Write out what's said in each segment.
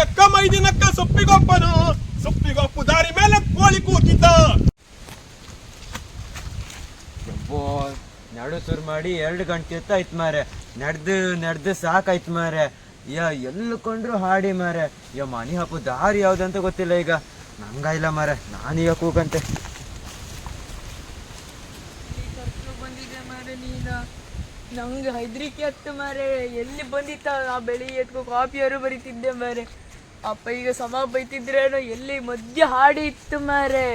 ಅಕ್ಕ ಮೈದಿನಕ್ಕ ಸೊಪ್ಪಿಗೊಪ್ಪು ದಾರಿ ಮೇಲೆ ಕೋಳಿ ಕೂತಿದ್ದ. ನಡು ಶುರು ಮಾಡಿ 2 ಗಂಟೆ ಎತ್ತಾಯ್ತು ಮಾರೆ. ನಡೆದು ಸಾಕಾಯ್ತು ಮಾರೆ. ಎಲ್ಲಿ ಕೊಂಡ್ರು ಹಾಡಿ ಮಾರೆ. ಮನೆ ಹಬ್ಬ ದಾರಿ ಯಾವ್ದಂತ ಗೊತ್ತಿಲ್ಲ ಈಗ ನಂಗಾಯಿಲ್ಲ ಮಾರೆ. ನಾನೀಗ ಕೂಗಂತೆ ಬಂದಿದೆ ಮಾರೆ. ನಂಗೆ ಹೆದರಿಕೆ ಹತ್ತು ಮಾರೆ. ಎಲ್ಲಿ ಬಂದಿತ್ತ ಆ ಬೆಳಿಗ್ಗೆ ಎತ್ಕೋ ಕಾಪಿಯವರು ಬರೀತಿದ್ದೆ ಮಾರೆ. ಅಪ್ಪ ಈಗ ಸಮ ಬೈತಿದ್ರೇನೋ. ಎಲ್ಲಿ ಮಧ್ಯ ಹಾಡಿ ಇತ್ತು ಮಾರೆ.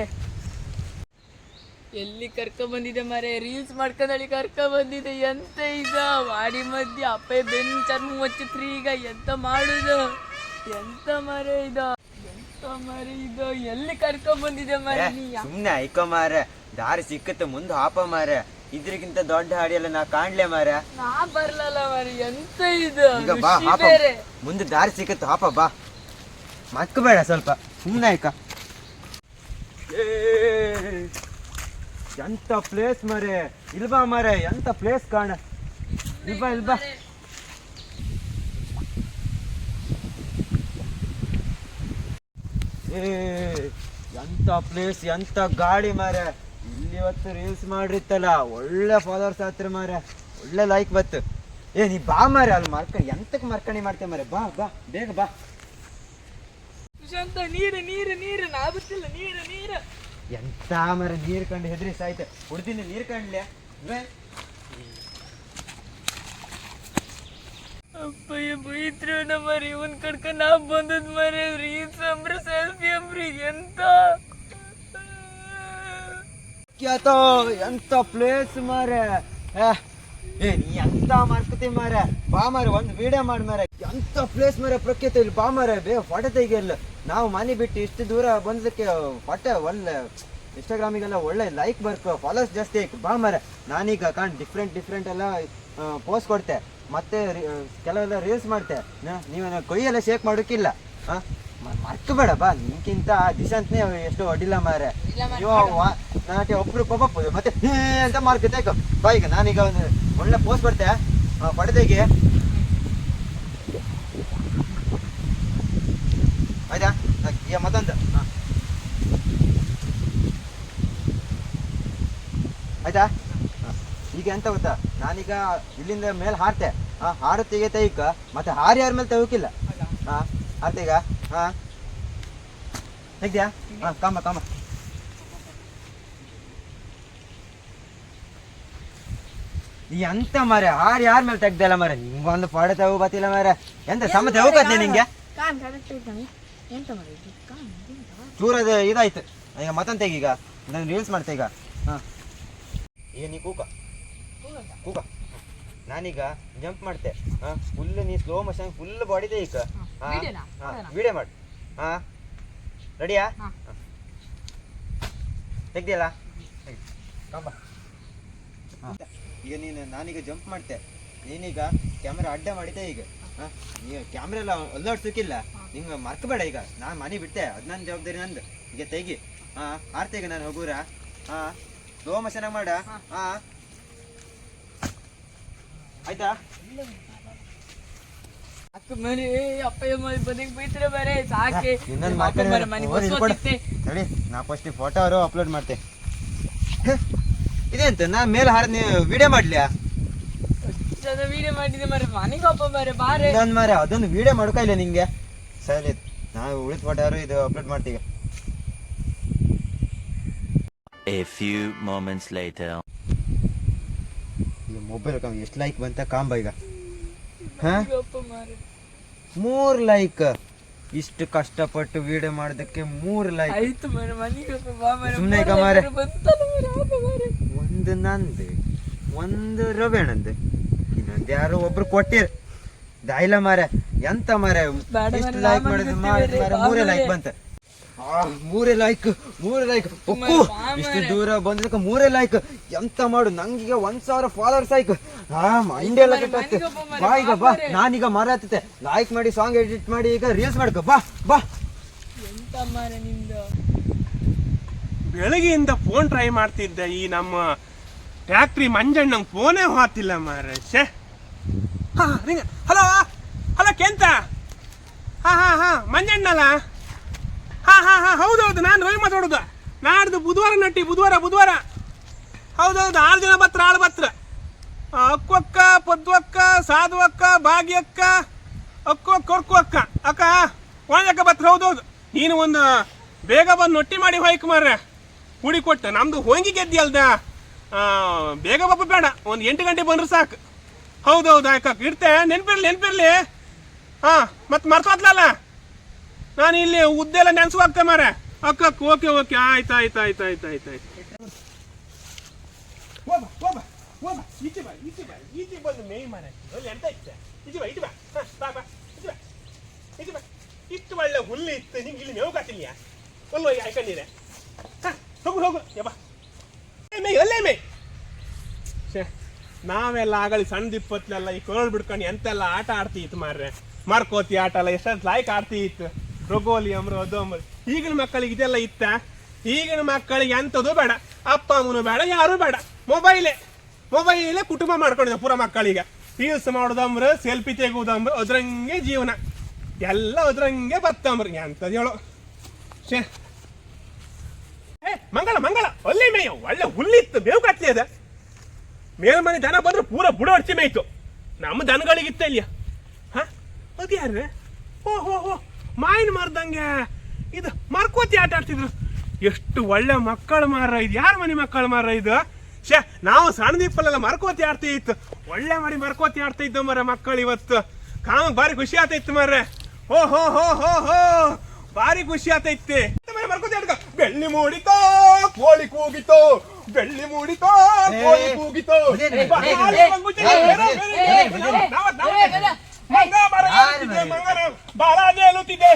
ಎಲ್ಲಿ ಬಂದಿದೆ ಮಾರೆ. ರೀಲ್ಸ್ ಮಾಡ್ಕೊಂಡಳಿ ಬಂದಿದೆ. ಎಂತ ಈಗ ವಾಡಿ ಮಧ್ಯೆ ಅಪ್ಪ ಬೆನ್ ಚರ್ಮ ಮುಚ್ಚಿತ್ರಿ. ಈಗ ಎಂತ ಮಾಡುದು? ಎಂತ ಮಾರೆ ಇದು ಎಲ್ಲಿ ಬಂದಿದೆ ಮಾರೆ? ಸುಮ್ನೆ ಐಕೋ ಮಾರೆ. ದಾರಿ ಸಿಕ್ಕತ್ತೆ ಮುಂದೆ ಹಾಪ ಮಾರೆ. ಇದ್ರಿಗಿಂತ ದೊಡ್ಡ ಹಾಡಿಯಲ್ಲ ನಾ ಕಾಣ್ಲೆ ಮಾರೆ. ನಾ ಬರ್ಲಲ್ಲ ಮಾರೆ. ಎಂತ ಇದು? ಈಗ ಬಾ ಹಾಪ, ಮುಂದೆ ದಾರಿ ಸಿಕ್ಕತ್ತೆ ಹಾಪ ಬಾ. ಮಕ್ಕಬೇಡ ಸ್ವಲ್ಪ ಸುಮ್ನೆ ಐಕ. ಎಂತ ಪ್ಲೇಸ್ ಮಾರೆ. ಇಲ್ಬಾ ಮಾರೆ, ಎಂತ ಪ್ಲೇಸ್ ಕಾಣ. ಇಲ್ಬಾ ಎಂತ ಪ್ಲೇಸ್, ಎಂತ ಗಾಡಿ ಮಾರೆ. ಇಲ್ಲಿ ಇವತ್ತು ರೀಲ್ಸ್ ಮಾಡಿರ್ತಲ್ಲ, ಒಳ್ಳೆ ಫಾಲೋವರ್ಸ್ ಆತ್ರ ಮಾರೆ. ಒಳ್ಳೆ ಲೈಕ್ ಬತ್ತು. ನೀ ಬಾ ಮಾರೆ. ಅಲ್ಲಿ ಎಂತಕ್ ಮರ್ಕಣಿ ಮಾಡ್ತೇವೆ ಮಾರೆ. ಬಾ ಬೇಗ ಬಾ. ನೀರು ನಾ ಗೊತ್ತಿಲ್ಲ. ನೀರು ಎಂತ ಮರ ನೀರ್ ಕಂಡು ಹೆದ್ರಿ ಸಾಯ್ತೆ. ಹುಡ್ದಿನ ನೀರ್ ಕಂಡ್ಲೆ ಅಪ್ಪಯ್ಯ ಬೈತ್ರ ಮರಿ. ಇವನ್ ಕಡ್ಕೊಂಡ್ ನಾ ಬಂದದ್ ಮರಿ. ರೀಲ್ಸ್ ಅಂಬ್ರಿ ಸೆಲ್ಫಿ ಅಂಬ್ರಿ. ಎಂತ ಎಂತ ಪ್ಲೇಸ್ ಮಾರೆ. ನೀ ಎಂತ ಮಾಡ್ಕತಿ ಮಾರೆ. ಬಾ ಮಾರೆ, ಒಂದು ವಿಡಿಯೋ ಮಾಡಿ ಮಾರೆ. ಎಂತ ಪ್ಲೇಸ್ ಮಾರೆ ಪ್ರಖ್ಯಾತ. ಇಲ್ಲಿ ಬಾ ಮಾರೆ, ಬೇಗ ಫೋಟೋ ತೆಗಿಯಲ್ಲ. ನಾವು ಮನೆ ಬಿಟ್ಟು ಇಷ್ಟು ದೂರ ಬಂದಕ್ಕೆ ಫೋಟೋ ಒಳ್ಳೆ ಇನ್ಸ್ಟಾಗ್ರಾಮಿಗೆಲ್ಲ ಒಳ್ಳೆ ಲೈಕ್ ಬರ್ಕೊ, ಫಾಲೋವರ್ಸ್ ಜಾಸ್ತಿ ಆಯ್ತು. ಬಾ ಮಾರೆ. ನಾನೀಗ ಡಿಫ್ರೆಂಟ್ ಎಲ್ಲ ಪೋಸ್ಟ್ ಕೊಡ್ತೆ, ಮತ್ತೆ ಕೆಲವೆಲ್ಲ ರೀಲ್ಸ್ ಮಾಡ್ತೆ. ನೀವೇನ ಕೊಯ್ಯೆಲ್ಲ ಶೇಕ್ ಮಾಡೋಕ್ಕಿಲ್ಲ. ಮರ್ಕಬೇಡ ಬಾ. ನಿನ್ಕಿಂತ ದಿಶಾಂತನೇ ಎಷ್ಟು ಅಡ್ಡಿಲ್ಲ ಮಾರೆ. ನಾಟೆ ಒಬ್ರು ಪಪ್ಪು ಮತ್ತೆ ಅಂತ ಮಾರ್ಕತೆ. ಬಾ ಈಗ ನಾನೀಗ ಒಂದು ಒಳ್ಳೆ ಪೋಸ್ಟ್ ಕೊಡ್ತೆ, ಪಡೆದೇಗೆ ಆಯ್ತಾ? ಈಗ ಮತ್ತೊಂದು ಆಯ್ತಾ? ಈಗ ಎಂತ ಗೊತ್ತಾ, ನಾನೀಗ ಇಲ್ಲಿಂದ ಮೇಲೆ ಹಾರ್ತೆ. ಹಾಡು ತೆಗೆತ ಈಗ ಮತ್ತೆ ಹಾರಿ ಯಾರ ಮೇಲೆ ತೆಗೋಕಿಲ್ಲ. ಹಾರ್ತೀಗ ತೆಗ್ದ್ಯಾ? ಕಾಮ ಈ ಎಂತ ಮಾರೆ, ಹಾರಿ ಯಾರ ಮೇಲೆ ತೆಗ್ದಲ್ಲ ಮಾರೆ. ನಿಮ್ಗೊಂದು ಫೋಟೋ ತಗೋ ಬತ್ತಿಲ್ಲ ಮಾರೆ. ಎಂತ ಸಮ ತಗೋಕತ್ನೆ ನಿಂಗೆ? ಚೂರದ ಇದಾಯ್ತು. ಈಗ ಮತ್ತೊಂದು ತೆಗೀಗ, ನಾನು ರೀಲ್ಸ್ ಮಾಡ್ತೆ ಈಗ. ನೀ ಕೂಕ ನಾನೀಗ ಜಂಪ್ ಮಾಡ್ತೆ. ಫುಲ್ ನೀ ಸ್ಲೋ ಮೋಷನ್ ಫುಲ್ ಬಾಡಿದೆ ಈಗ. ವಿಡಿಯೋ ಮಾಡಿ. ರೆಡಿಯಾ? ತೆಗ್ದಿಯಲ್ಲ? ಈಗ ನಾನೀಗ ಜಂಪ್ ಮಾಡ್ತೆ, ನೀನೀಗ ಕ್ಯಾಮ್ರಾ ಅಡ್ಡ ಮಾಡಿದ್ದೆ. ಈಗ ನೀವು ಕ್ಯಾಮ್ರಾ ಎಲ್ಲ ಅಲ್ಲಾಡ್ಸೋಕ್ಕಿಲ್ಲ. ನಿಂಗೆ ಮರ್ಕಬೇಡ. ಈಗ ನಾನು ಮನೆ ಬಿಟ್ಟೆ, ಅದು ನನ್ನ ಜವಾಬ್ದಾರಿ ನಂದು. ಈಗ ತೆಗಿ. ಆರ್ತೆಗ ನಾನು ಹೋಗುರ. ಸ್ಲೋ ಮೋಷನ್ ಮಾಡ. ಆಯ್ತಾ? ಅಪ್ಪಯ್ಯ ಬದಿಗೆ ಬೈತಾರೆ ಬೇರೆ. ಸಾಕೆ ಹೇಳಿ. ನಾ ಫಸ್ಟ್ ಫೋಟೋ ಅವರು ಅಪ್ಲೋಡ್ ಮಾಡ್ತೆ. ಇದೇಂತ ನಾ ಮೇಲೆ ಹಾರ ವಿಡಿಯೋ ಮಾಡ್ಲಿಯಾ? ವಿಡಿಯೋ ಮಾಡಿದೆ ಮರೆ. ಮನೆಗೆ ಹಬ್ಬ ಬೇರೆ ಬಾರೆ ಮಾರೆ. ಅದೊಂದು ವಿಡಿಯೋ ಮಾಡ್ಕೊ ಇಲ್ಲ ನಿಂಗೆ. ಸರಿ, ನಾವು ಉಳಿದ ಫೋಟೋ ಅವರು ಇದು ಅಪ್ಲೋಡ್ ಮಾಡ್ತೀವಿ. A few moments later. ಈ ಮೊಬೈಲ್ ಎಷ್ಟು ಲೈಕ್ ಬಂತ ಕಾಂಬ ಈಗ? 3 ಲೈಕ್. ಇಷ್ಟು ಕಷ್ಟಪಟ್ಟು ವಿಡಿಯೋ ಮಾಡೋದಕ್ಕೆ 3 ಲೈಕ್. ಸುಮ್ಮನೆ ಈಗ ಮಾರೆ. ಒಂದು ನಂದು, ಒಂದು ರವೇಣಂದು, ಇನ್ನೊಂದು ಯಾರೋ ಒಬ್ರು ಕೊಟ್ಟಿರ ದಾಯಿಲ್ಲ ಮಾರೆ. ಎಂತ ಮಾರೆ ಇಷ್ಟು ಲೈಕ್ ಮಾಡಿದ್ರೆ ಮಾರೆ 3 ಲೈಕ್ ಬಂತ. 3 ಲೈಕ್ ಒಕ್ಕು. ಇಷ್ಟು ದೂರ ಬಂದಕ್ಕೆ 3 ಲೈಕ್. ಎಂತ ಮಾಡು, ನಂಗೀಗ 1000 ಫಾಲೋವರ್ಸ್ ಆಯ್ತು. ಇಂಡಿಯಾ ಬಾ. ಈಗ ಬಾ, ನಾನೀಗ ಮರ ಹತ್ತತೆ. ಲೈಕ್ ಮಾಡಿ, ಸಾಂಗ್ ಎಡಿಟ್ ಮಾಡಿ, ಈಗ ರೀಲ್ಸ್ ಮಾಡ್ಕೊ. ಬಾ. ಎಂತ ಮಾರೆ ನಿಂದು? ಬೆಳಗ್ಗೆಯಿಂದ ಫೋನ್ ಟ್ರೈ ಮಾಡ್ತಿದ್ದೆ. ಈ ನಮ್ಮ ಟ್ಯಾಕ್ಟ್ರಿ ಮಂಜಣ್ಣಂಗೆ ಫೋನೇ ಹೋತಿಲ್ಲ ಮಾರೆ. ಹಲೋ ಕೆಂತ? ಹಾ ಮಂಜಣ್ಣಲ್ಲ? ಹಾ ಹೌದೌದು, ನಾನು ರವಿ ಮಾತಾಡೋದು. ನಾಡ್ದು ಬುಧವಾರ ನಟ್ಟಿ, ಬುಧವಾರ. ಹೌದೌದು, 6 ಜನ ಬತ್ರ, ಆಳು ಬತ್ರ. ಅಕ್ಕಕ್ಕ, ಪದ್ವಕ್ಕ, ಸಾಧುವಕ್ಕ, ಭಾಗ್ಯಕ್ಕ, ಕೊರ್ಕು ಅಕ್ಕ ಒಣಜಕ್ಕ ಬತ್ರ. ಹೌದೌದು, ನೀನು ಒಂದು ಬೇಗ ಬಂದು ನೊಟ್ಟಿ ಮಾಡಿ ಹೋಯ್ಕೆ ಮಾರ್ರೆ, ಹುಡಿ ಕೊಟ್ಟು. ನಮ್ದು ಹೋಂಗಿ ಗೆದ್ದಿ ಅಲ್ದ, ಬೇಗ ಬಪ್ಪ ಬೇಡ, ಒಂದು 8 ಗಂಟೆ ಬಂದ್ರೆ ಸಾಕು. ಹೌದೌದು ಅಕ್ಕ, ಇಡ್ತೆ. ನೆನ್ಪಿರ್ಲಿ. ಹಾಂ, ಮತ್ತೆ ಮರ್ತೋದ್ಲಲ್ಲ, ನಾನು ಇಲ್ಲಿ ಉದ್ದೆಲ್ಲ ನೆನ್ಸುವಾಗ್ತೆ ಮಾರೆ. ಅಕ್ಕ ಓಕೆ ಆಯ್ತು. ಈಚೆ ಬಂದು ಮೇಯ್ ಮಾರೆ. ಎಂತ ಇತ್ತೆ? ಈಚೆ ಬಾ. ಇಷ್ಟು ಒಳ್ಳೆ ಹುಲ್ಲು ಇತ್ತು, ನಿಂಗೆ ಇಲ್ಲಿ ಮೇವು ಕಾತಿಲ್ಲ. ಒಲ್ವ ಆಯ್ಕೊಂಡಿರೆ. ಹೋಗು ಯಬ್ಬಾ, ಒಳ್ಳೆ ಮೇಯ್. ನಾವೆಲ್ಲ ಆಗಲಿ ಸಣ್ಣ ದಿಪ್ಪತ್ಲೆಲ್ಲ ಈ ಕರ್ಳು ಬಿಡ್ಕೊಂಡು ಎಂತೆಲ್ಲ ಆಟ ಆಡ್ತಿತ್ತು ಮಾರ್ರೆ. ಮರ್ಕೋತಿ ಆಟ ಎಲ್ಲ ಎಷ್ಟೊಂದು ಲಾಯ್ಕ್ ಆಡ್ತಿತ್ತು. ರೊಗೋಲಿ ಅದು ಈಗಿನ ಮಕ್ಕಳಿಗೆ ಇದೆಲ್ಲ ಇತ್ತ? ಈಗಿನ ಮಕ್ಕಳಿಗೆ ಎಂಥದ್ದು ಬೇಡ, ಅಪ್ಪ ಅಮ್ಮನೂ ಬೇಡ, ಯಾರೂ ಬೇಡ. ಮೊಬೈಲೇ ಕುಟುಂಬ ಮಾಡ್ಕೊಂಡಿದ್ದ ಪೂರ ಮಕ್ಕಳಿಗೆ. ರೀಲ್ಸ್ ಮಾಡೋದಂಬ್ರ, ಸೆಲ್ಫಿ ತೆಗುವುದಂಬ್ರ, ಅದ್ರಂಗೆ ಜೀವನ ಎಲ್ಲ ಅದ್ರಂಗೆ ಬತ್ತಂಬ್ರಿ. ಎಂಥದ್ದು ಹೇಳೋ ಮಂಗಳ ಒಳ್ಳೆ ಮೇಯು, ಒಳ್ಳೆ ಹುಲ್ಲಿತ್ತು, ಮೇವು ಕತ್ಲಿ ಅದ. ಮೇಲ್ಮನೆ ದನ ಬಂದ್ರೆ ಪೂರ ಬುಡ ಅಡ್ಚಿ ಮೇಯ್ತು. ನಮ್ಮ ದನಗಳಿಗಿತ್ತ ಇಲ್ಲಿಯ. ಅದ್ಯಾರ? ಓಹೋ, ಮಾಯಿನ ಮಾರ್ದಂಗೆ ಇದು ಮರ್ಕೋತಿ ಆಟ ಆಡ್ತಿದ್ರು. ಎಷ್ಟು ಒಳ್ಳೆ ಮಕ್ಕಳು ಮಾರ ಇದು. ಯಾರ ಮನೆ ಮಕ್ಕಳು ಮಾರ ಇದು? ನಾವು ಸಣ್ಣ ದೀಪಲ್ಲೆಲ್ಲ ಮರ್ಕೋತಿ ಆಡ್ತಾ ಇತ್ತು. ಒಳ್ಳೆ ಮಾಡಿ ಮರ್ಕೋತಿ ಆಡ್ತಾ ಇದ್ದ ಮರ ಮಕ್ಕಳು. ಇವತ್ತು ಕಾಮಕ್ ಭಾರಿ ಖುಷಿ ಆತೈತ್ತು ಮಾರ್ರೆ. ಓಹೋ ಭಾರಿ ಖುಷಿ ಆತೈತಿ. ಮರ್ಕೋತಿ ಆಡ್ಕ. ಬೆಳ್ಳಿ ಮೂಡಿತೋ ಕೋಳಿ ಕೂಗಿತೋ, ಬೆಳ್ಳಿ ಮೂಡಿತೋ ಕೋಳಿ ಕೂಗಿತೋ. ಬಾಲಾಜಿ ಹೇಳುತ್ತಿದ್ದೆ.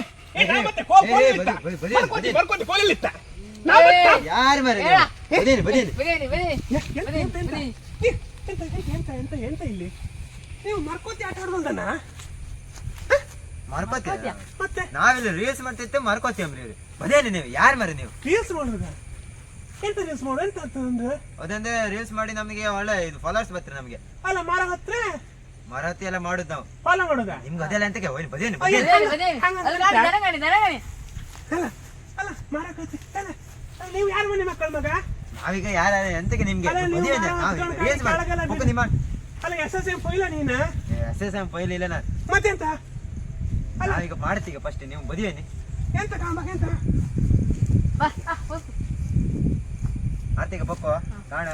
ಮರ್ಕೋತಿ ಕೋಲಿಲ್ಲಿತ್ತ. ಎಂತ ಇಲ್ಲಿ ನೀವು ಮರ್ಕೋತಿ ಆಟ ಆಡೋದನ್ನ? ಮತ್ತೆ ನಾವೆಲ್ಲ ರೀಲ್ಸ್ ಮಾಡ್ತಿದ್ದೆ, ಮರ್ಕೋತಿ ಅಂಬ್ರಿ. ಬದೇನಿ ನೀವು ಯಾರು ಮರ? ನೀವು ರೀಲ್ಸ್ ಮಾಡೋದ? ಎಂತ ರೀಲ್ಸ್ ಮಾಡೋ? ಎಂತ ಅಂದ್ರೆ ಅದಂದ್ರೆ ರೀಲ್ಸ್ ಮಾಡಿ ನಮಗೆ ಒಳ್ಳೆ ಇದು ಫಾಲೋವರ್ಸ್ ಬರ್ತಾರೆ ನಮಗೆ. ಅಲ್ಲ ಮರ ಹತ್ರ ಮರತಿ ಎಲ್ಲ ಮಾಡುದು ನಾವು. ಫಾಲೋ ಮಾಡೋದ? ನಿಮ್ಗೆ ಅದೆಲ್ಲ ಎಂತಕ್ಕೆ? ಬದೇನಿ ಅಲ್ಲ ಮರಕೋತಿ. ನೀವು ಯಾರ ಮನೆ ಮಕ್ಕಳ ಮಗ? ನಾವೀಗ ಯಾರ ಎಂತಕ್ಕೆ ನಿಮ್ಗೆ? ಅಲ್ಲ SSM ಫೈಲ ನೀನು? SSM ಫೈಲ್ ಇಲ್ಲ ನಾನು. ಮತ್ತೆಂತ? ನಾವೀಗ ಮಾಡ್ತೀಗ ಫಸ್ಟ್ ನೀವು ಬದಿಯೇನಿ. ಎಂತ ಕಾಮಗ ಎಂತ? ಆರ್ತಿಗ ಪಪ್ಪ ಕಾಣ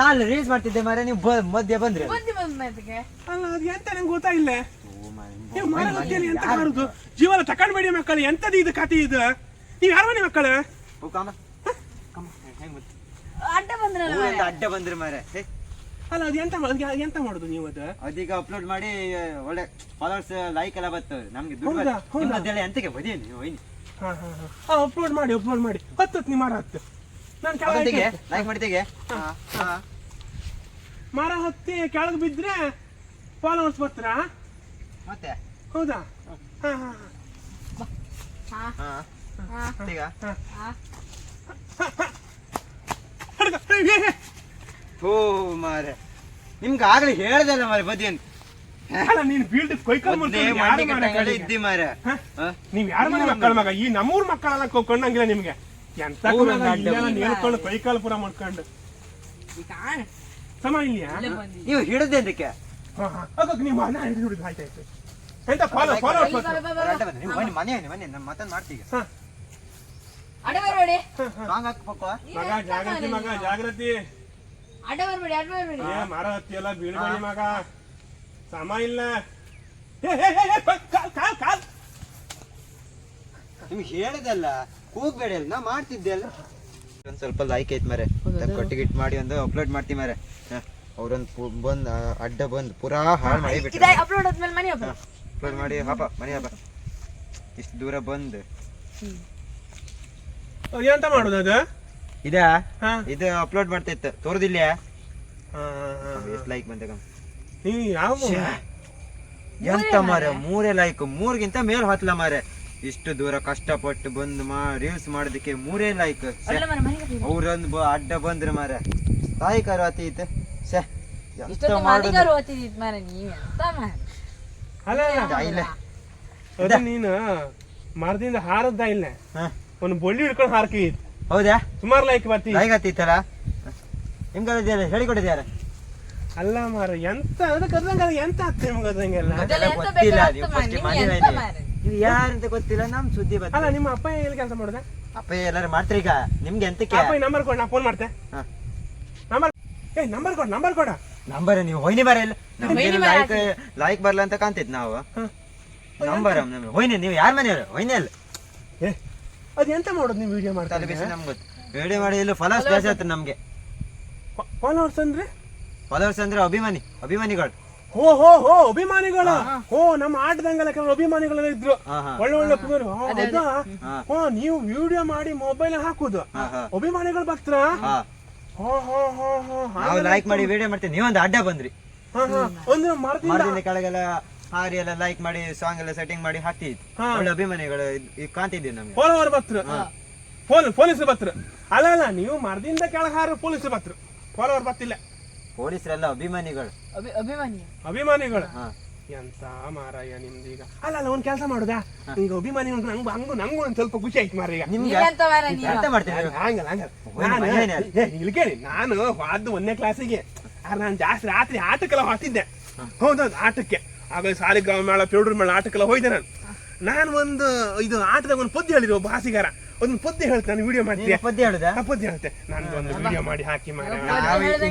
ನಾನು ರೀಲ್ಸ್ ಮಾಡ್ತಿದ್ದೆ ಮಾರೆ, ನೀವು ಮಧ್ಯ ಬಂದ್ರಿ. ಅಲ್ಲ ಅದು ಎಂತ ನಂಗೆ ಗೊತ್ತಾಗಿಲ್ಲ. ಎಂತ ಮಾಡುದು? ಜೀವನ ತಕೊಂಡ್ಬೇಡಿ ಮಕ್ಕಳು. ಎಂತದ್ದು ಇದು ಕತೆ ಇದು? ನೀವು ಯಾರ ಮನೆ ಮಕ್ಕಳು? ಅಡ್ಡ ಬಂದ್ರಿ ಮಾರೆ. ಅಲ್ಲ ಅದು ಎಂತ ಮಾಡುದು ನೀವು? ಅದೀಗ ಅಪ್ಲೋಡ್ ಮಾಡಿ ಒಳ್ಳೆ ಫಾಲೋವರ್ಸ್ ಲೈಕ್ ಎಲ್ಲ ಬರ್ತವೆ ನಮ್ಗೆ. ದುಡ್ಡು ಎಂತಕ್ಕೆ ಬದಿಯೇನಿ ಹೋಯ್ನಿ. ಅಪ್ಲೋಡ್ ಮಾಡಿ ಹತ್ತು ನೀವು ಮರ ಹತ್ತು. ನಾನು ಕೆಳಗೆ ಲೈಕ್ ಮಾಡ್ತೀಗೆ ಮರ ಹತ್ತಿ ಕೆಳಗೆ ಬಿದ್ರೆ ಫಾಲೋವರ್ಸ್ ಬರ್ತಾರಾ? ಮತ್ತೆ ಹೌದಾ? ಓ ಮಾರೆ, ನಿಮ್ಗೆ ಆಗ್ಲಿ ಹೇಳ್ದಲ್ಲ ಮಾರೆ ಬದಿ ಅಂತ. ನೀನ್ ಫೀಲ್ಡ್ ಕೊಯ್ಕೊಂಡ್ ಇದ್ದಿ ಮಾರೆ. ನೀವ್ ಯಾರ ಮನೆ ಮಕ್ಕಳ ಮಗ? ಈ ನಮ್ಮೂರ್ ಮಕ್ಕಳೆಲ್ಲ ಕೊಂಡಂಗಿಲ್ಲ ನಿಮ್ಗೆ. ಎಂತ ನೇರ್ಕೊಂಡು ಕೈಕಾಲು ಪೂರ ಮಾಡ್ಕೊಂಡು ಸಮ ಇಲ್ಲಿಯಾ? ನೀವು ಹಿಡದೆ ಅದಕ್ಕೆ ನೀವು ಆಯ್ತಾಯ್ತು. ಎಂತ ಫಾಲೋ ಮನೆ ನಮ್ಮ ಮತ್ತೊಂದು ಮಾಡ್ತೀವಿ. ಮಗ ಜಾಗೃತಿ, ಮಗ ಜಾಗೃತಿ. ಮರ ಹತ್ತಿ ಎಲ್ಲ ಬೀಳ್ಬೇಡಿ ಮಗ, ಸಮ ಇಲ್ಲ. ನಿಮ್ಗೆ ಹೇಳಿದಲ್ಲ ಕೂಗ್ಬೇಡಿ ಅಲ್ಲ, ನಾ ಮಾಡ್ತಿದ್ದೆ ಅಲ್ಲ. ಒಂದ್ ಸ್ವಲ್ಪ ಲೈಕ್ ಐತ್ ಮಾರೆ, ಕೊಟ್ಟಿಗಿಟ್ ಮಾಡಿ ಒಂದು ಅಪ್ಲೋಡ್ ಮಾಡ್ತೀವಿ ಮಾರೆ. ಅವ್ರೊಂದು ಬಂದ್ ಅಡ್ಡ ಬಂದ್ ಪೂರಾ ಹಾಳು ಮಾಡಿ ಬಿಟ್ಟು ಅಪ್ಲೋಡ್ ಮಾಡಿ ಹಬ್ಬ ಮನೆ ಹಬ್ಬ ಇಷ್ಟು ದೂರ ಬಂದ್ ಎಂತ ಮಾಡುದು? ಅದು ಇದಾ ಇದು ಅಪ್ಲೋಡ್ ಮಾಡ್ತಾ ಇತ್ತು ತೋರ್ದಿಲ್ಲ. ಎಷ್ಟು ಲೈಕ್ ಬಂತ? ಎಂತ ಮಾರೆ 3 ಲೈಕ್, 3ಗಿಂತ ಮೇಲ್ ಹೊತ್ಲ ಮಾರೆ. ಇಷ್ಟು ದೂರ ಕಷ್ಟಪಟ್ಟು ಬಂದು ರೀಲ್ಸ್ ಮಾಡೋದಕ್ಕೆ 3 ಲೈಕ್. ಅವ್ರೊಂದು ಅಡ್ಡ ಬಂದ್ರೆ ಮಾರೆ ತಾಯಿ ಕರು ಆತಿ ಇತ್ತು. ಇಷ್ಟೊತ್ತು ಮಾದಿಗಾರು ಓದ್ತಿದ್ದಿತ್ತು ಮಾರೆ ನೀವು ಎಂತ ಮಾರೆ ಅಲ್ಲ ಇಲ್ಲ ಅದು ನೀನು ಮರದಿಂದ ಹಾರದ್ದ ಇಲ್ಲ ಒಂದು ಬೊಳ್ಳಿ ಹಿಡ್ಕೊಂಡು ಹಾರ್ಕಿ ಹೌದಾ ಸುಮಾರು ಲೈಕ್ ಬರ್ತೀವಿ ಲೈಗತ್ತಿತ್ತಲ್ಲ ನಿಮ್ಗೆ ಹೇಳಿಕೊಟ್ಟಿದ್ಯಾರ ಅಲ್ಲ ಮಾರ ಎಂತ ಅದಕ್ಕೆ ಅದಂಗ ಎಂತ ಆಗ್ತದೆ ನಿಮ್ಗೆ ಅದಂಗೆಲ್ಲ ಗೊತ್ತಿಲ್ಲ ನೀವು first ಮದುವೆ ನೀವು ಯಾರಂತ ಗೊತ್ತಿಲ್ಲ ನಮ್ ಸುದ್ದಿ ಅಲ್ಲ ಬರ್ತದೆ ನಿಮ್ಮ ಅಪ್ಪ ಎಲ್ಲಿ ಕೆಲಸ ಮಾಡುದ ಅಪ್ಪ ಎಲ್ಲರೂ ಮಾಡ್ತೀರಿ ಈಗ ನಿಮ್ಗೆ ಎಂತಕ್ಕೆ ಅಪ್ಪ ನಂಬರ್ ಕೊಡು ನಾ ಫೋನ್ ಮಾಡ್ತೆ ನಂಬರ್ ಕೊಡ ನಂಬರ್ ನೀವು ಹೊಯ್ನಿ ಬರ ಇಲ್ಲ ಲೈಕ್ ಲೈಕ್ ಬರ್ಲ ಅಂತ ಕಾಣ್ತಿದ್ ನಾವು ನಂಬರ್ ಹೊಯ್ನಿ ನೀವು ಯಾರ ಮನೆಯವರು ಹೊಯ್ನಿ ಅಲ್ಲ ಅದು ಎಂತ ಮಾಡೋದು ನೀವು ವಿಡಿಯೋ ಮಾಡ್ತಾ ತಲೆ ಬಿಸಿ ನಮ್ಗೆ ಗೊತ್ತು ವಿಡಿಯೋ ಮಾಡಿ ಇಲ್ಲ ಫಾಲೋವರ್ಸ್ ಜಾಸ್ತಿ ಆಗ್ತದೆ ನಮ್ಗೆ ಫಾಲೋವರ್ಸ್ ಅಂದ್ರೆ ಫಾಲೋವರ್ಸ್ ಅಂದ್ರೆ ಅಭಿಮಾನಿಗಳು ಹೋ ಅಭಿಮಾನಿಗಳು ನಮ್ಮ ಆಟದಂಗೆಲ್ಲ ಕೆಲವು ಅಭಿಮಾನಿಗಳು ಇದ್ರು ಒಳ್ಳೆ ಒಳ್ಳೆ ಪುಗರು ನೀವು ವಿಡಿಯೋ ಮಾಡಿ ಮೊಬೈಲ್ ಹಾಕುದು ಅಭಿಮಾನಿಗಳು ಬರ್ತಾರ ನಾವು ಲೈಕ್ ಮಾಡಿ ವಿಡಿಯೋ ಮಾಡ್ತೀವಿ ನೀವೊಂದು ಅಡ್ಡ ಬಂದ್ರಿ ಒಂದು ಮರದಿಂದ ಕೆಳಗೆಲ್ಲ ಹಾರಿ ಎಲ್ಲ ಲೈಕ್ ಮಾಡಿ ಸಾಂಗ್ ಎಲ್ಲ ಸೆಟ್ಟಿಂಗ್ ಮಾಡಿ ಹಾಕ್ತಿದ್ವಿ ಒಳ್ಳೆ ಅಭಿಮಾನಿಗಳು ಕಾಣ್ತಿದ್ದೀವಿ ನಮ್ಗೆ ಫಾಲೋವರ್ ಬತ್ರ ಪೊಲೀಸರು ಬತ್ರ ಅಲ್ಲ ನೀವು ಮರದಿಂದ ಕೆಳಗೆ ಹಾರ ಪೊಲೀಸರು ಬತ್ರ ಫಾಲೋವರ್ ಬರ್ತಿಲ್ಲ ಪೊಲೀಸರೆಲ್ಲ ಅಭಿಮಾನಿಗಳು ಅಭಿಮಾನಿಗಳು ಎಂತ ಮಾರಾಯ ನಿಮ್ದೀಗ ಅಲ್ಲ ಒಂದ್ ಕೆಲಸ ಮಾಡುದಾ ಈಗ ಅಭಿಮಾನಿಗಳು ನಂಗೂ ಒಂದ್ ಸ್ವಲ್ಪ ಖುಷಿ ಆಯ್ತು ಮಾರ ಈಗ ನಿಮ್ಗೆ ಅರ್ಥ ಮಾಡ್ತೀವಿ ಇಲ್ಲಿ ಕೇಳಿ ನಾನು ಅದು 1ನೇ ಕ್ಲಾಸಿಗೆ ನಾನು ಜಾಸ್ತಿ ರಾತ್ರಿ ಆಟಕ್ಕೆಲ್ಲ ಹೋಗ್ತಿದ್ದೆ ಹೌದೌದು ಆಟಕ್ಕೆ ಆಗ ಸಾಲಿಗ್ರಾಮ ಮೇಳ ಪೇಡ್ರ ಮೇಳ ಆಟಕ್ಕೆಲ್ಲ ಹೋಯ್ದೆ ನಾನು ಒಂದು ಇದು ಆಟದಾಗ ಒಂದು ಪದ್ಯ ಹೇಳಿರೋ ಒಬ್ಬ ಹಾಸಿಗಾರ ಒಂದು ಪದ್ಯ ಹೇಳ್ತಾನೆ ನಾನು ವಿಡಿಯೋ ಮಾಡ್ತೀನಿ ಪದ್ಯ ಹೇಳುದಾ ಪದ್ಯ ಹೇಳ್ತೆ ನಾನು ಒಂದು ವಿಡಿಯೋ ಮಾಡಿ ಹಾಕಿ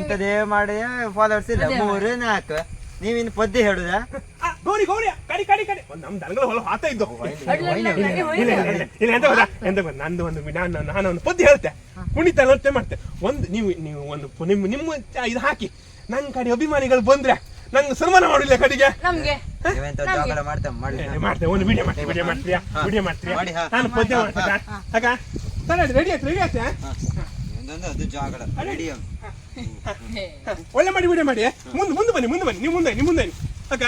ಇಂಥದೇ ಮಾಡಿ ಫಾಲೋವರ್ಸ್ ಇಲ್ಲ 3 4 ನೀವಿನ್ ಪದ್ಯ ಹೇಳುದಾ ಗೌರಿ ಕಡಿ ನಮ್ ದನಗಳ ಹೊಲ ಹಾತ ಇದ್ದು ಇಲ್ಲ ಎಂತ ಗೊತ್ತಾ ನಂದು ಒಂದು ನಾನು ಒಂದು ಪದ್ಯ ಹೇಳ್ತೆ ಕುಣಿತ ನೃತ್ಯ ಮಾಡ್ತೆ ಒಂದು ನೀವು ಒಂದು ನಿಮ್ಮ ಇದು ಹಾಕಿ ನನ್ ಕಡೆ ಅಭಿಮಾನಿಗಳು ಬಂದ್ರೆ ನಂಗೆ ಸನ್ಮಾನ ಮಾಡಿಲ್ಲ ಕಡೆಗೆ ಮಾಡ್ತೇವೆ ಒಂದು ವಿಡಿಯೋ ಮಾಡ್ತೀಯಾ ನಾನು ಪದ್ಯ ಮಾಡ್ತೇನೆ ಅಕ್ಕ ಸರಿ ರೆಡಿ ಆಯ್ತು ಒಳ್ಳೆ ಮಾಡಿ ವಿಡಿಯೋ ಮಾಡಿ ಮುಂದೆ ಬನ್ನಿ ನೀವು ಮುಂದೆ ಅಕ್ಕ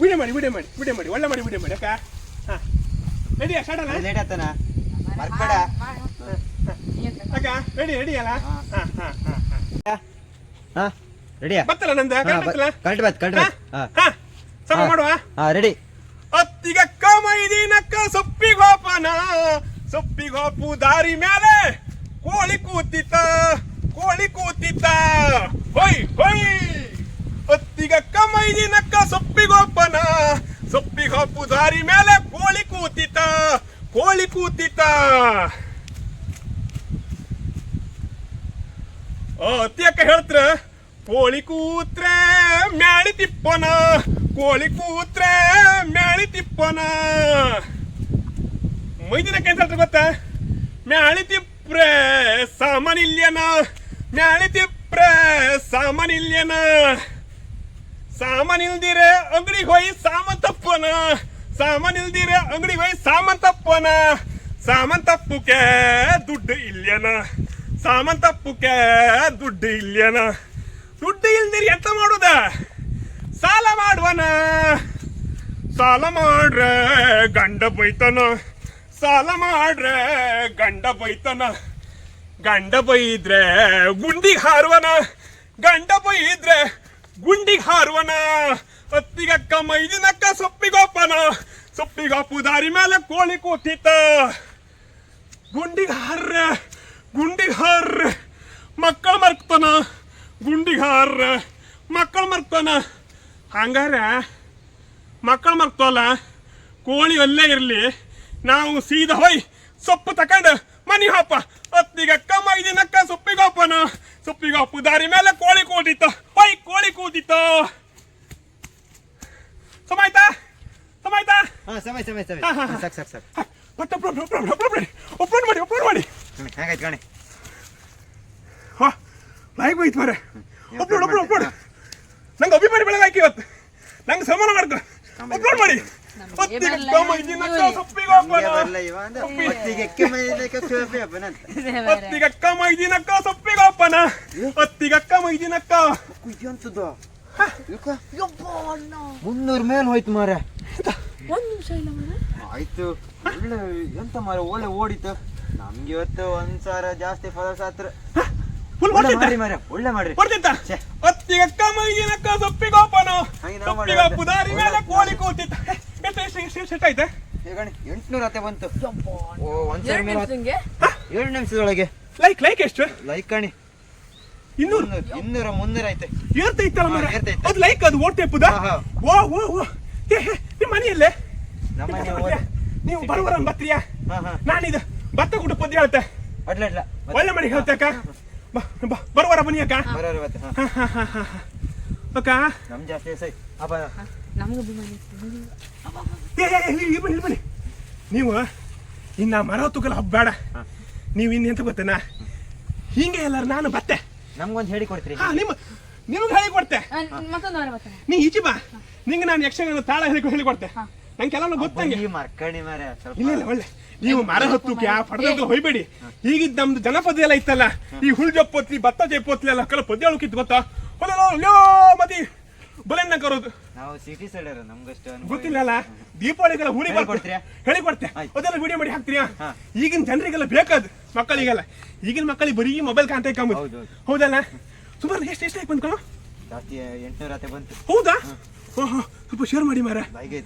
ವಿಡಿಯೋ ಮಾಡಿ ಒಳ್ಳೆ ಮಾಡಿ ವಿಡಿಯೋ ಮಾಡಿ ಅಕ್ಕ ರೆಡಿಯಾ ಸ್ಟಾರ್ಟ್ ಅಲ್ಲ ಅಕ್ಕ ರೆಡಿ ಅಲ್ಲ ರೆಡಿಯಾ ಬತ್ತಲ್ಲ ನಂದ ಸಮ ಮಾಡುವ ರೆಡಿ ಅತ್ತಿಗಕ್ಕ ಮೈದಿನಕ್ಕ ಸೊಪ್ಪಿಗೋಪು ದಾರಿ ಮೇಲೆ ಕೋಳಿ ಕೂತಿತ್ತ ಹೊಯ್ ಅತ್ತಿಗಕ್ಕ ಮೈದಿನಕ್ಕ ಸೊಪ್ಪಿಗೋಪು ದಾರಿ ಮೇಲೆ ಕೋಳಿ ಕೂತಿತ್ತ ಅತ್ತಿಯಕ್ಕ ಹೇಳ್ತ್ರ ಕೋಳಿ ಕೂತ್ರೆ ಮ್ಯಾಳಿ ತಿಪ್ಪನ ಮೈದಿನ ಕೆಲ್ಸ ಗೊತ್ತಾ ಮ್ಯಾಳಿ ತಿಪ್ರೆ ಸಾಮಾನಿಲ್ಯನ ಸಾಮಾನಿಲ್ದಿರೆ ಅಂಗಡಿಗೆ ಹೋಗಿ ಸಾಮಂತಪ್ಪುಕೆ ದುಡ್ಡು ಇಲ್ಯನ ದುಡ್ಡು ಇಲ್ದಿರಿ ಎಂತ ಮಾಡುದ ಸಾಲ ಮಾಡ್ರೆ ಗಂಡ ಬೈದ್ರೆ ಗುಂಡಿಗೆ ಹಾರುವನ ಅತ್ತಿಗಕ್ಕ ಮೈದಿನಕ್ಕ ಸೊಪ್ಪಿಗೋಪು ದಾರಿ ಮೇಲೆ ಕೋಳಿ ಕೂತಿತ್ತ ಗುಂಡಿಗೆ ಹಾರ್ರೆ ಮಕ್ಕಳು ಮರ್ತಾನ ಹಂಗಾರೆ ಮಕ್ಕಳು ಮರ್ತಲ್ಲ ಕೋಳಿ ಅಲ್ಲೇ ಇರ್ಲಿ ನಾವು ಸೀದಾ ಹೋಯ್ ಸೊಪ್ಪು ತಕೊಂಡು ಮನಿ ಹಾಪ ಅತ್ತಿಗಕ್ಕ ಮೈದಿನಕ್ಕ ಸೊಪ್ಪಿಗೋಪು ದಾರಿ ಮೇಲೆ ಕೋಳಿ ಕೂತಿತ್ತ ಸಮಾಯ್ತಾ ಅಪ್ಲೋಡ್ ಮಾಡಿ ಲೈಕ್ ಹೋಯ್ತು ಮಾರೆ ಅಪ್ಲೋಡ್ ನಂಗೆ ಅಭಿಮಾನಿ ಬೆಳಗಾಕಿ ಇವತ್ತು ನಂಗೆ ಸನ್ಮಾನ ಮಾಡ್ಕೊ ಅಪ್ಲೋಡ್ ಮಾಡಿ ಅತ್ತಿಗಕ್ಕ ಮೈದಿನಕ್ಕ ಸೊಪ್ಪಿಗೋಪನ ಅತ್ತಿಗಕ್ಕ ಮೈದಿನಕ್ಕ 300 ಮೇಲೆ ಹೋಯ್ತು ಮಾರ ಒಂದ್ ನಿಮಿಷ ಇಲ್ಲ ಮಾರೆ ಆಯ್ತು ಎಂತ ಮಾರ ಒಳ್ಳೆ ಓಡಿತು ನಮ್ಗೆ ಇವತ್ತು 1,000 ಜಾಸ್ತಿ ಫಾಲೋವರ್ಸ್ ಆತ್ರ ಫುಲ್ ಒಳ್ಳೆ ಹೊಡ್ತಿದ್ದ ಮಾಡ್ರಿ ಮಾರ್ರೆ, ಒಳ್ಳೆ ಮಾಡ್ರಿ. ಹೊಡ್ತಿದ್ದ ಛೆ. ಒತ್ತಿಗಕ್ಕ ಮೈದಿನಕ್ಕ ಸೊಪ್ಪಿಗೋಪನ ಹಂಗೆ ನಾವು ಸೊಪ್ಪಿಗ ಮಾಡೋದು. ಪುದಾರಿ ಮೇಲೆ ಕೋಳಿ ಕೂತಿದ್ದ ಎಷ್ಟು ಆಯ್ತಾ ಈಗ 800 ಅತ್ತೆ ಬಂತು. ಓ 1 ಎರಡು ನಿಮಿಷಂಗೆ 7 ನಿಮಿಷದೊಳಗೆ ಲೈಕ್ ಎಷ್ಟು ಲೈಕ್ ಕಾಣಿ 200 200 300 ಐತೆ. ಏರ್ತೈತಲ್ಲ ಮರ ಹಾ, ಏರ್ತೈತೆ. ಅದು ಲೈಕ್ ಅದು ಓಡ್ತೇ ಪುದ ಹಾ, ಹಾ. ಓ ಓ ಓ ನಿಮ್ಮ ಮನೆಯಲ್ಲೇ ನಮ್ಮ ಮನೆ ನೀವು ಬರುವರ ಬತ್ರಿಯಾ ಹಾ ಹಾ ನಾನಿದು ಭತ್ತ ಕೊಟ್ಟು ಪದ್ಯ ಹೇಳ್ತೆ ಅಡ್ಲ ಅಡ್ಲ ಒಳ್ಳೆ ಮಾಡಿ ಹೇಳ್ತಕ್ಕ ಬರುವರ ಬನ್ನಿ ಅಕ್ಕ ಬರೋರು ಇವತ್ತು. ಹಾ. ಅಕ್ಕ ನಮ್ ಜಾಸ್ತಿ ಸೈ ಅಪ್ಪ ನಮ್ಗೆ ಅಭಿಮಾನಿ ಇಲ್ಲಿ ಬನ್ನಿ ನೀವು ಇನ್ನ ಮರ ಹೊತ್ತುಕಲ್ಲ ಹಬ್ಬ ಬೇಡ ನೀವು ಇನ್ನೆಂತ ಗೊತ್ತೇನಾ ಹಿಂಗೆ ಎಲ್ಲಾರು ನಾನು ಬತ್ತೆ ನಮ್ಗೊಂದು ಹೇಳಿ ಕೊಡ್ತೀರಿ? ಹಾ ನಿಮ್ಗೆ ಹೇಳಿ ಕೊಡ್ತೆ ಮತ್ತೊಂದು ವಾರ ಬರ್ತಾನೆ ನೀ ಈಚೆ ಬಾ ನಿಂಗೆ ನಾನು ಯಕ್ಷಗಾನ ತಾಳ ಹೇಳಿ ಕೊಡ್ತೆ ನಂಗೆಲ್ಲ ಗೊತ್ತಂಗೆ ಮರ್ಕಣಿ ಮಾರೆ ಸ್ವಲ್ಪ. ಇಲ್ಲ ಒಳ್ಳೆ ನೀವು ಮರ ಹೊತ್ತುಕ್ಕೆ ಪಡೆದ ಹೊಯ್ಬೇಡಿ ಈಗಿದ್ ನಮ್ದು ಜನಪದ ಎಲ್ಲ ಇತ್ತಲ್ಲ ಈ ಹುಲ್ ಜಪ್ಪೋತ್ಲಿ ಭತ್ತ ಜಪ್ಪೋತ್ಲಿ ಎಲ್ಲ ಕಲ ಪದ್ಯ ಅಳುಕಿತ್ತು ಗೊತ್ತಾ ಹೊಲೋ ಮತಿ ಬಲೆನ್ನ ಕರೋದು ನಾವು ಸಿಟಿ ಸೈಡ್ ನಮ್ಗಷ್ಟು ಗೊತ್ತಿಲ್ಲಲ್ಲ ದೀಪಾವಳಿಗೆಲ್ಲ ಹುಳಿ ಹೇಳ್ಕೊಡ್ತೀರಾ? ಹೇಳಿಕೊಡ್ತೆ ಆಯ್ತು. ಅದೆಲ್ಲ ವಿಡಿಯೋ ಮಾಡಿ ಹಾಕ್ತೀರಾ ಹಾ. ಈಗಿನ ಜನರಿಗೆಲ್ಲ ಬೇಕಾದ್ ಮಕ್ಕಳಿಗೆಲ್ಲ ಈಗಿನ ಮಕ್ಕಳಿಗೆ ಬರೀ ಮೊಬೈಲ್ ಕಾಣ್ತಾ ಇಕ್ಕಂಬುದು ಹೌದು. ಹೌದಲ್ಲ ಸುಮಾರು ಎಷ್ಟು ಆಯ್ತು ಬಂದ್ಕೊಳ್ಳೋ ಜಾಸ್ತಿ 800 ಅತ್ತೆ ಬಂತು. ಹೌದಾ ಓಹೋ ಸ್ವಲ್ಪ ಶೇರ್ ಮಾಡಿ ಮಾರ ಬಾಯಿಗೆ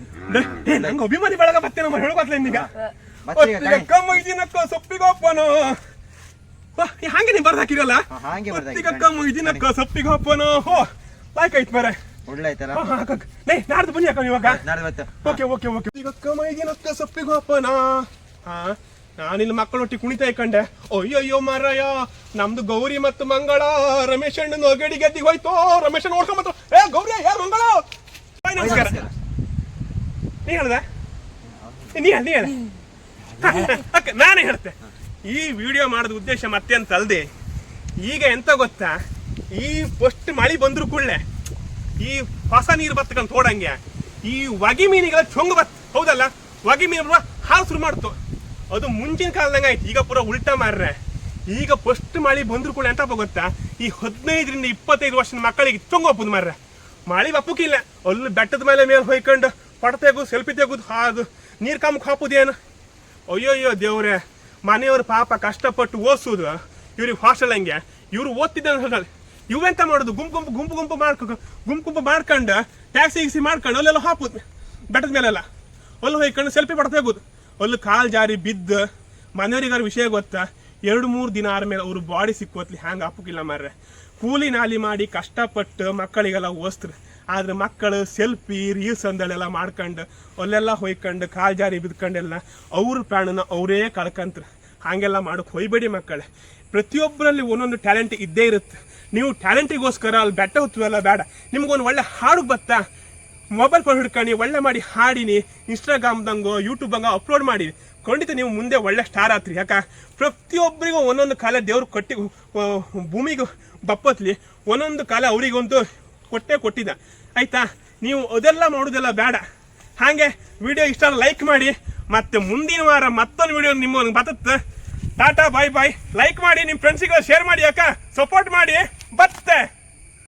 ನಂಗೆ ಅಭಿಮಾನಿ ಬೆಳಗ ಬತ್ತೆ ನಮ್ಮ ಹೇಳ್ಕೊತ್ಲ ಈಗ ಬತ್ತೀಗ ಕಾಣಿ. ಕಮ್ಮಗಿನಕ್ಕ ಸೊಪ್ಪಿಗೊಪ್ಪನೋ ಹಾಗೆ ನೀವು ಬರ್ದು ಹಾಕಿರಲ್ಲ ಹಾ, ಹಾಗೆ ಬರ್ದು ಹಾಕಿ. ಕಮ್ಮಗಿನಕ್ಕ ಸೊಪ್ಪಿಗೊಪ್ಪನೋ ಹೋ ಲೈಕ್ ಆಯ್ತು ಮಾರ ಒಳ್ಳೆ ಆಯ್ತಲ್ಲ? ನಾಡ್ದು ಬನ್ನಿ ಅಕ್ಕ ಇವಾಗ ನಾಳೆ ಬತ್ತು. ಓಕೆ ಈಗ ಕಮ್ಮಗಿನಕ್ಕ ಸೊಪ್ಪಿಗೊಪ್ಪನ ಹಾ ನಾನಿಲ್ಲಿ ಮಕ್ಕಳೊಟ್ಟಿಗೆ ಕುಣಿತಾ ಇಕ್ಕಂಡೆ ಅಯ್ಯಯ್ಯೋ ಮಾರಾಯ ನಮ್ದು ಗೌರಿ ಮತ್ತು ಮಂಗಳ ರಮೇಶ್ ಅಣ್ಣನ ಒಗಡಿ ಗೆದ್ದಿಗೆ ಹೋಯ್ತು ರಮೇಶ್ ಅಣ್ಣ ಓಡ್ಕೊಂಬತ್ತು ಗೌರಿ ಮಂಗಳ ಬಾಯ್ ನಮಸ್ಕಾರ ನೀ ಹೇಳ್ದ ನೀ ಹೇಳ ಅಕ್ಕ ನಾನೇ ಹೇಳ್ತೆ ಈ ವಿಡಿಯೋ ಮಾಡೋದು ಉದ್ದೇಶ ಮತ್ತೆ ಅಂತ ಅಲ್ದೆ ಈಗ ಎಂತ ಗೊತ್ತಾ ಈ ಫಸ್ಟ್ ಮಳಿ ಬಂದ್ರು ಕೂಡಲೇ ಈ ಹೊಸ ನೀರು ಬತ್ತಕಂತ ತೋಡಂಗೆ ಈ ಹೊಗೆ ಮೀನಿಗೆಲ್ಲ ಚೊಂಗು ಬತ್ ಹೌದಲ್ಲ ಹೊಗೆ ಮೀನು ಹಾಲು ಶುರು ಮಾಡ್ತು ಅದು ಮುಂಚಿನ ಕಾಲದಂಗ ಆಯ್ತು ಈಗ ಪೂರ ಉಲ್ಟಾ ಮಾರ್ರೆ ಈಗ ಫಸ್ಟ್ ಮಳಿ ಬಂದ್ರು ಕೂಡ ಎಂತಪ್ಪ ಗೊತ್ತಾ ಈ 15ರಿಂದ 25 ವರ್ಷದ ಮಕ್ಕಳಿಗೆ ಚೊಂಗು ಹಪ್ಪುದು ಮಾರ್ರೆ ಮಳಿ ಬಪ್ಪಕ್ಕಿಲ್ಲ ಅಲ್ಲಿ ಬೆಟ್ಟದ ಮೇಲೆ ಹೊಯ್ಕೊಂಡು ಪಟ ತೆಗುದು ಸೆಲ್ಫಿ ತೆಗುದು ಅದು ನೀರು ಕಾಮಕ್ಕೆ ಹಾಪುದೇನು ಅಯ್ಯೋ ದೇವ್ರೆ ಮನೆಯವ್ರ ಪಾಪ ಕಷ್ಟಪಟ್ಟು ಓದಿಸೋದು ಇವ್ರಿಗೆ ಹಾಸ್ಟೆಲ್ ಹಂಗೆ ಇವ್ರು ಓದ್ತಿದ್ದ ಇವೆಂತ ಮಾಡೋದು ಗುಂಪು ಮಾಡ್ಕೊಂಡು ಟ್ಯಾಕ್ಸಿ ಮಾಡ್ಕೊಂಡು ಅಲ್ಲೆಲ್ಲ ಹಾಪುದು ಬೆಟ್ಟದ ಮೇಲೆಲ್ಲ ಅಲ್ಲಿ ಹೋಯ್ಕೊಂಡು ಸೆಲ್ಫಿ ಪಟ ತೆಗುದು ಅಲ್ಲಿ ಕಾಲು ಜಾರಿ ಬಿದ್ದು ಮನೆಯವ್ರಿಗಾರ ವಿಷಯ ಗೊತ್ತಾ 2-3 ದಿನ ಆದ್ಮೇಲೆ ಅವ್ರ ಬಾಡಿ ಸಿಕ್ಕೋತ್ಲಿ ಹ್ಯಾಂಗೆ ಹಾಪಕ್ಕಿಲ್ಲ ಮಾರ್ರೆ ಕೂಲಿ ನಾಲಿ ಮಾಡಿ ಕಷ್ಟಪಟ್ಟು ಮಕ್ಕಳಿಗೆಲ್ಲ ಓದಿಸ್ತಾರೆ ಆದ್ರೆ ಮಕ್ಕಳು ಸೆಲ್ಫಿ ರೀಲ್ಸ್ ಅಂದಳೆಲ್ಲ ಮಾಡ್ಕೊಂಡು ಅಲ್ಲೆಲ್ಲ ಹೊಯ್ಕೊಂಡು ಕಾಲು ಜಾರಿ ಬಿದ್ಕೊಂಡೆಲ್ಲ ಅವ್ರ ಪ್ರಾಣನ ಅವರೇ ಕಳ್ಕಂತಾರೆ ಹಾಗೆಲ್ಲ ಮಾಡೋಕೆ ಹೊಯ್ಬೇಡಿ ಮಕ್ಕಳೇ ಪ್ರತಿಯೊಬ್ಬರಲ್ಲಿ ಒಂದೊಂದು ಟ್ಯಾಲೆಂಟ್ ಇದ್ದೇ ಇರುತ್ತೆ ನೀವು ಟ್ಯಾಲೆಂಟಿಗೋಸ್ಕರ ಅಲ್ಲಿ ಬೆಟ್ಟ ಹೊತ್ತುವೆಲ್ಲ ಬೇಡ ನಿಮ್ಗೊಂದು ಒಳ್ಳೆ ಹಾಡು ಬತ್ತಾ ಮೊಬೈಲ್ ಫೋನ್ ಹಿಡ್ಕೊಂಡು ಒಳ್ಳೆ ಮಾಡಿ ಹಾಡಿನಿ ಇನ್ಸ್ಟಾಗ್ರಾಮ್ದಂಗೋ ಯೂಟ್ಯೂಬಂಗ ಅಪ್ಲೋಡ್ ಮಾಡಿ ಖಂಡಿತ ನೀವು ಮುಂದೆ ಒಳ್ಳೆ ಸ್ಟಾರ್ ಆತ್ರಿ ಯಾಕ ಪ್ರತಿಯೊಬ್ಬರಿಗೂ ಒಂದೊಂದು ಕಾಲ ದೇವ್ರು ಭೂಮಿಗೆ ಬಪ್ಪತ್ಲಿ ಒಂದೊಂದು ಕಾಲ ಅವರಿಗಂತೂ ಕೊಟ್ಟಿದ್ದ ಆಯ್ತಾ ನೀವು ಅದೆಲ್ಲ ಮಾಡೋದೆಲ್ಲ ಬೇಡ ಹಾಗೆ ವಿಡಿಯೋ ಇಷ್ಟ ಲೈಕ್ ಮಾಡಿ ಮತ್ತೆ ಮುಂದಿನ ವಾರ ಮತ್ತೊಂದು ವಿಡಿಯೋ ನಿಮಗೆ ಬರುತ್ತೆ ಟಾಟಾ ಬಾಯ್ ಲೈಕ್ ಮಾಡಿ ನಿಮ್ಮ ಫ್ರೆಂಡ್ಸಿಗೆಲ್ಲ ಶೇರ್ ಮಾಡಿ ಅಕ್ಕ ಸಪೋರ್ಟ್ ಮಾಡಿ ಬತ್ತೆ